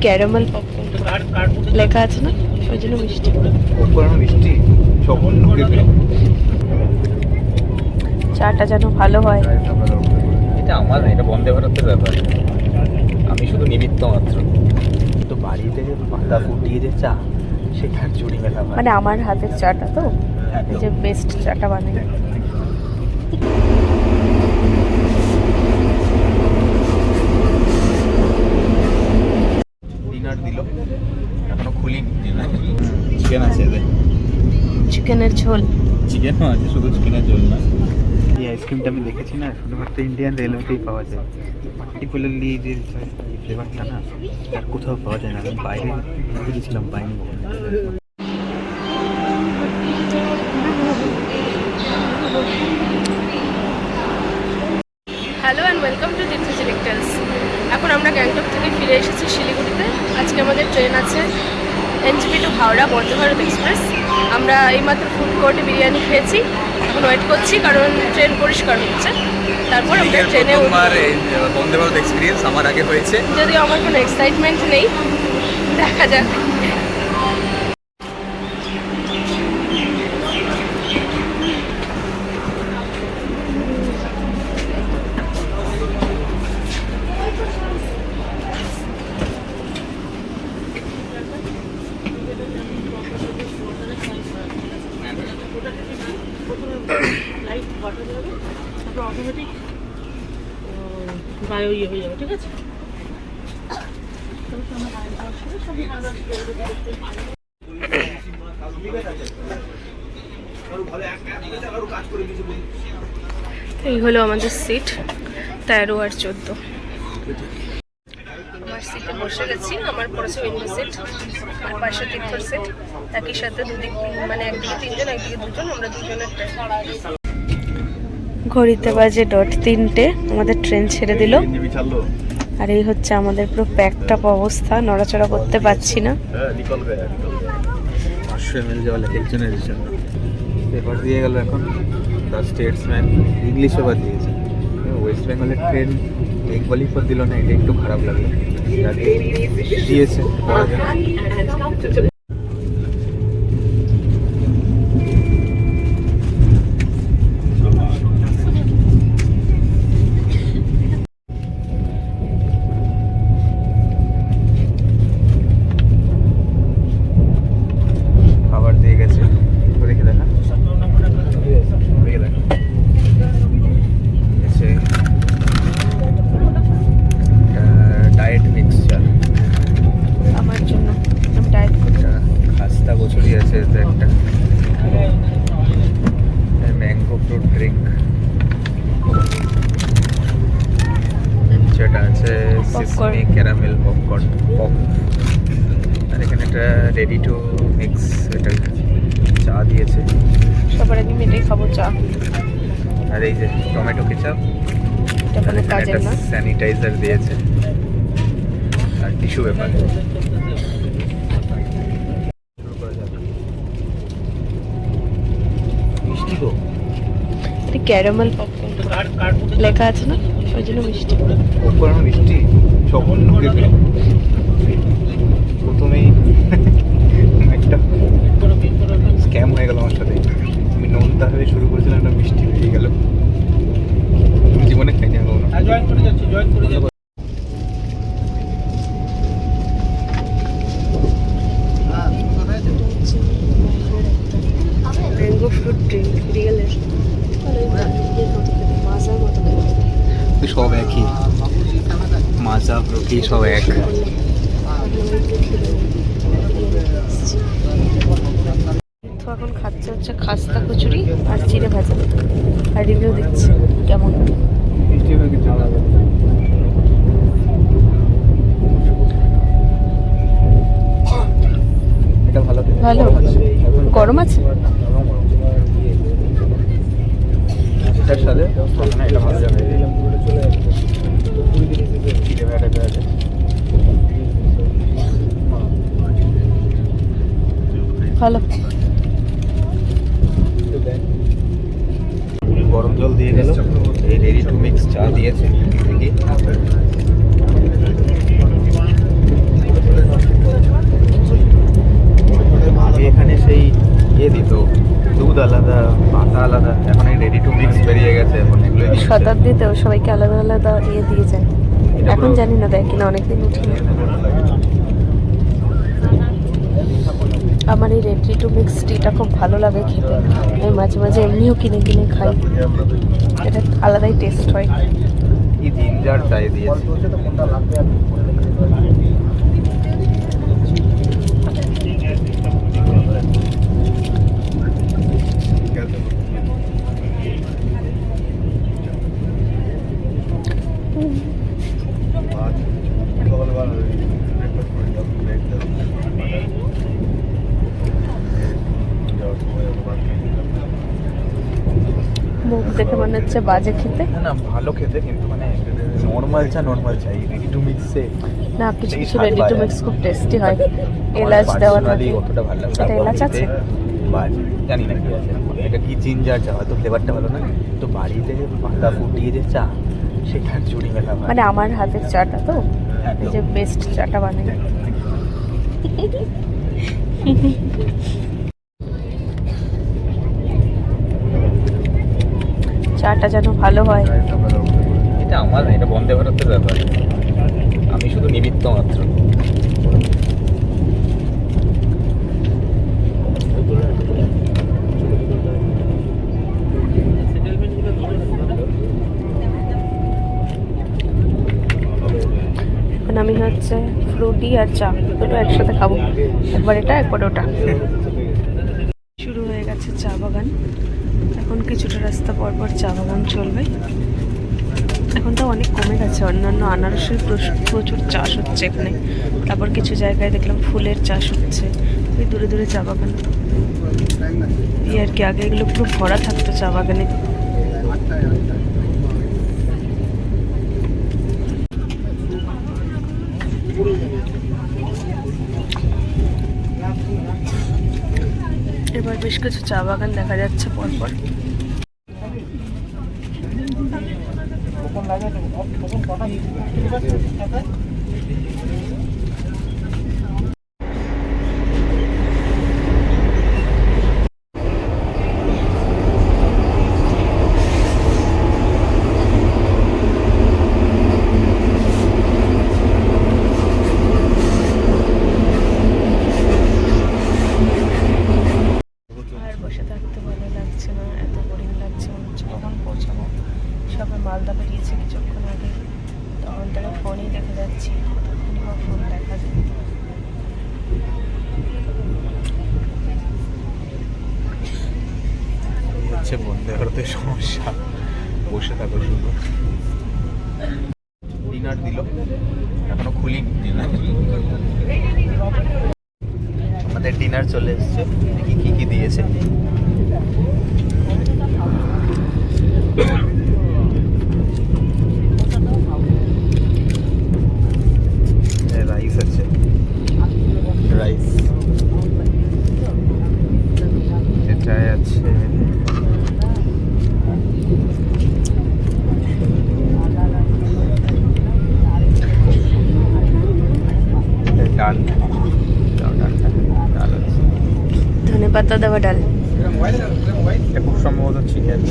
Caramel popcorn লেখা আছে না, ওই জন্য মিষ্টি। মিষ্টি চাটা যেন ভালো হয়। এটা আমার না, এটা বন্দে ভারতের ব্যাপার, আমি শুধু নিমিত্ত মাত্র। তো বাড়িতে যে পাতা ফুটিয়ে যে চা, সেটার জুড়ি মেলা মানে আমার হাতের চাটা তো এই যে বেস্ট চাটা বানাই। ডিনার দিল, এখনো খুলিনি। চিকেন আছে, চিকেনের ঝোল। চিকেনও আছে, শুধু চিকেনের ঝোল না। এই আইসক্রিমটা আমি দেখেছি না, শুধুমাত্র ইন্ডিয়ান রেলওয়েতেই পাওয়া যায়। পার্টিকুলারলি যে ফ্লেভারটা না, আর কোথাও পাওয়া যায় না। আমি বাইরে গেছিলাম, পাইনি। Hello and welcome to Tirtha selectors. এখন আমরা গ্যাংটক থেকে ফিরে এসেছি শিলিগুড়িতে। আজকে আমাদের ট্রেন আছে NJP two Howrah Vande Bharat express. আমরা এইমাত্র ফুড কোর্টে বিরিয়ানি খেয়েছি, এখন ওয়েট করছি কারণ ট্রেন পরিষ্কার হচ্ছে। তারপর আমরা ট্রেনে বন্দে ভারত এক্সপিরিয়েন্স আমার আগে হয়েছে, যদিও আমার কোনো এক্সাইটমেন্ট নেই, দেখা যাক। অটোমেটিক বায়ো ইয়ে হয়ে যাবে, ঠিক আছে। এই হলো আমাদের সিট 13 আর 14। আমার সিটে বসে গেছি, আমার পড়েছে উইন্ডো সিট, আর পাশে তীর্থর সিট। একই সাথে দুদিক, মানে একদিকে তিনজন একদিকে দুজন, আমরা দুজনের ট্রেন। ঘড়িতে বাজে 3:30, আমাদের ট্রেন ছেড়ে দিল। আর এই হচ্ছে আমাদের পুরো প্যাকড আপ অবস্থা, নড়াচড়া করতে পারছি না। 500 ml জল একজনের জন্য। পেপার দিয়ে গেল এখন দ্য স্টেটসম্যান, ইংলিশও বাদ দিয়েছে। ওয়েস্ট বেঙ্গলের ট্রেন বেঙ্গলি পর দিল না, এটা একটু খারাপ লাগলো। দিয়েছে খাবার দিয়ে গেছে, দেখে দেখা ডায়েট মিক্সচার আমার জন্য, আমি ডায়েট করি। খাস্তা কচুরি আছে, একটা ম্যাঙ্গো ফ্রুট ড্রিঙ্ক, যেটা আছে সিসমি ক্যারামেল পপকর্ন পপ। আর এখানে একটা রেডি টু মিক্স এটা চা দিয়েছে। সবার আগে আমি এটাই খাবো, চা। আর এই যে টমেটো কেচাপ, এটা কোনো কাজের না। স্যানিটাইজার দিয়েছে আর টিস্যু পেপার। মিষ্টি তো, এটা ক্যারামেল পপকর্ন লেখা আছে না, ওই জন্য মিষ্টি। পপকর্ন মিষ্টি সব প্রথমেই একটা স্ক্যাম হয়ে গেল আমার সাথে। আমি নোনতা হয়ে শুরু করেছিলাম, একটা মিষ্টি হয়ে গেল। জীবনে খাইনি আমি কখনো। ম্যাঙ্গো ফ্রুট ড্রিঙ্ক রিয়েলের মাজার মতো। সব একই, মাজা ফ্রুটি সব এক। তো এখন খাচ্ছে হচ্ছে খাস্তা কচুরি আর চিড়ে ভাজা, আর রিভিউ দিচ্ছে কেমন। এটা ভালো, ভালো। গরম আছে এটার সাথে, এটা ভালো যাবে। চিড়ে ভাজা আছে, ভালো। গরম জল দিয়ে গেল, এই রেডি টু মিক্স চা দিয়েছে। দেখি আগে এখানে সেই দিত, দুধ আলাদা, পাতা আলাদা, এখন এই রেডি টু মিক্স বেরিয়ে গেছে। এখন এগুলো শতাব্দীতেও সবাইকে আলাদা আলাদা দিয়ে যায়। এখন জানি না দেয় কিনা, অনেকদিন উঠিনি। আমার এই রেডি টু মিক্স টিটা খুব ভালো লাগে খেতে। আমি মাঝে মাঝে এমনিও কিনে কিনে খাই, এটা আলাদাই টেস্ট হয়। কি জিঞ্জার চাই দিয়েছে। মুখ দেখে মনে হচ্ছে বাজে খেতে। না না, ভালো খেতে, কিন্তু মানে নর্মাল চাই, রেডি টু মিক্সে না, কিছু কিছু রেডি টু মিক্স খুব টেস্টি হয়। এলাচ দেওয়া থাকে। অতটা ভালো লাগে। এটা এলাচ আছে? বাজে, জানি না কি আছে। এটা কি জিঞ্জার চা, হয়তো ফ্লেভারটা ভালো না। তো বাড়িতে যে পাতা ফুটিয়ে যে চা, সেটার জুড়ি মেলা ভালো। মানে আমার হাতের চাটা তো, এই যে বেস্ট চাটা বানাই। চাটা যেন ভালো হয়। এটা আমার না, এটা বন্দে ভারতের ব্যাপার, আমি শুধু নিমিত্ত মাত্র। এখন আমি হচ্ছে ফ্রুটি আর চা দুটো একসাথে খাবো, একবার এটা একবার ওটা। শুরু হয়ে গেছে চা বাগান। এখন কিছুটা রাস্তা পর পর চা বাগান চলবে। এখন তো অনেক কমে গেছে, অন্যান্য আনারসের প্রচুর চাষ হচ্ছে এখানে। তারপর কিছু জায়গায় দেখলাম ফুলের চাষ হচ্ছে, এই দূরে দূরে চা বাগান। এই আর কি, আগে এগুলো পুরো ভরা থাকতো চা বাগানে। এবার বেশ কিছু চা বাগান দেখা যাচ্ছে পরপর। আর বসে থাকতে ভালো লাগছে না, এত বোরিং লাগছে। মনে হচ্ছে কখন পৌঁছাবো। সবে মালদা বেরিয়েছে কিছুক্ষণ আগে, তখন তারা ফোনেই দেখা যাচ্ছি, কতক্ষণই বা ফোন দেখা যায়। হচ্ছে বন্দে ভারতের সমস্যা, বসে থাকো শুধু। ডিনার দিল, এখনো খুলিনি ডিনার। আমাদের ডিনার চলে এসছে, দেখি কি কি দিয়েছে। রাইস আছে, রাইস, এটাই আছে। ডাল, ডাল আছে, ধনে পাতা দেওয়া ডাল। এটা খুব সম্ভবত চিকেন।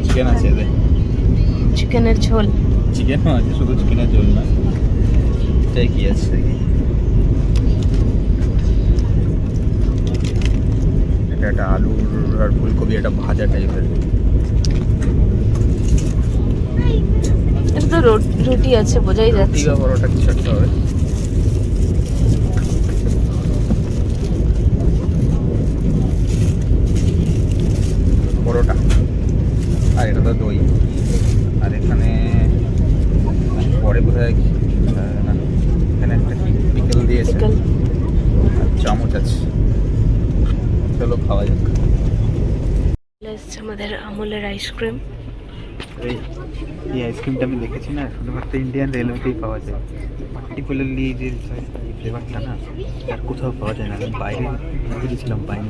চিকেন আছে, চিকেনের ঝোল। চিকেনও আছে, শুধু চিকেনের ঝোল না। এটাই কি আছে, এটা একটা আলু আর ফুলকপি, একটা ভাজা টাইপের। এটা তো রুটি আছে, বোঝাই যাচ্ছে। রুটি বা পরোটা কিছু একটা হবে। পরোটা, আর এটা তো দই। আর এখানে পরে বোধহয় না, এখানে একটা পিকেল দিয়েছে, আর চামচ আছে। চলো খাওয়া যাক। এসছে আমাদের আমুলের আইসক্রিম, এই আইসক্রিমটা আমি দেখেছি না, শুধুমাত্র ইন্ডিয়ান রেলওয়েতেই পাওয়া যায়। পার্টিকুলারলি যে এই ফ্লেভারটা না আর কোথাও পাওয়া যায় না। আমি বাইরে গিয়েছিলাম, পাইনি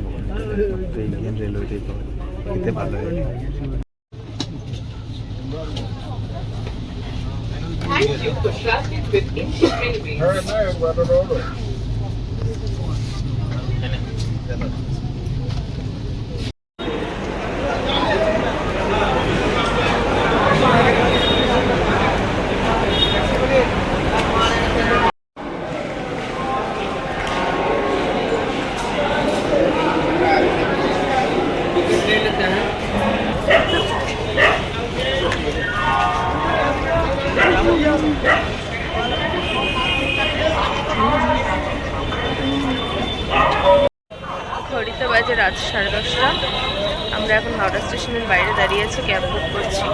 একমাত্র ইন্ডিয়ান রেলওয়েতেই পাওয়া যায়। খেতে ভালো লাগে। Thank you for trusting with Instant Railways. ঘড়িতে বাজে রাত 10:30। আমরা এখন হাওড়া স্টেশনের বাইরে দাঁড়িয়ে আছি, ক্যাব বুক করছি।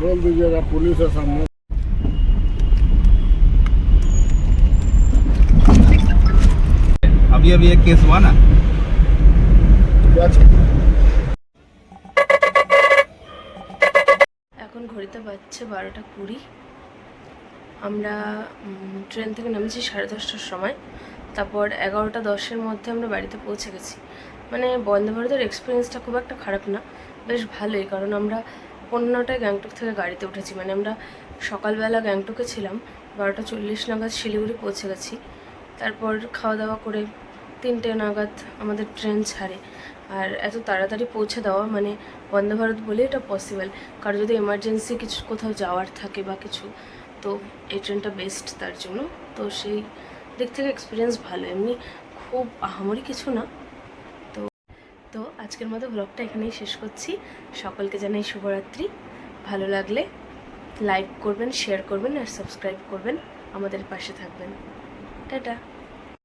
बोल दीजिएगा पुलिस है सामने। अभी एक केस हुआ ना, क्या এখন ঘড়িতে বাজছে 12:20। আমরা ট্রেন থেকে নেমেছি 10:30টার সময়। তারপর 11:10-এর মধ্যে আমরা বাড়িতে পৌঁছে গেছি। মানে বন্দে ভারতের এক্সপিরিয়েন্সটা খুব একটা খারাপ না, বেশ ভালোই। কারণ আমরা 15টায় গ্যাংটক থেকে গাড়িতে উঠেছি। মানে আমরা সকালবেলা গ্যাংটকে ছিলাম, 12:40 নাগাদ শিলিগুড়ি পৌঁছে গেছি। তারপর খাওয়া দাওয়া করে 3টে নাগাদ আমাদের ট্রেন ছাড়ে। আর এত তাড়াতাড়ি পৌঁছে দেওয়া মানে বন্দে ভারত বলে এটা পসিবল। কারণ যদি এমার্জেন্সি কিছু কোথাও যাওয়ার থাকে বা কিছু, তো এই ট্রেনটা বেস্ট তার জন্য। তো সেই দিক থেকে এক্সপিরিয়েন্স ভালো, এমনি খুব আহামরি কিছু না। তো আজকের মতো ব্লগটা এখানেই শেষ করছি। সকলকে জানাই শুভরাত্রি। ভালো লাগলে লাইক করবেন, শেয়ার করবেন আর সাবস্ক্রাইব করবেন, আমাদের পাশে থাকবেন। টাটা।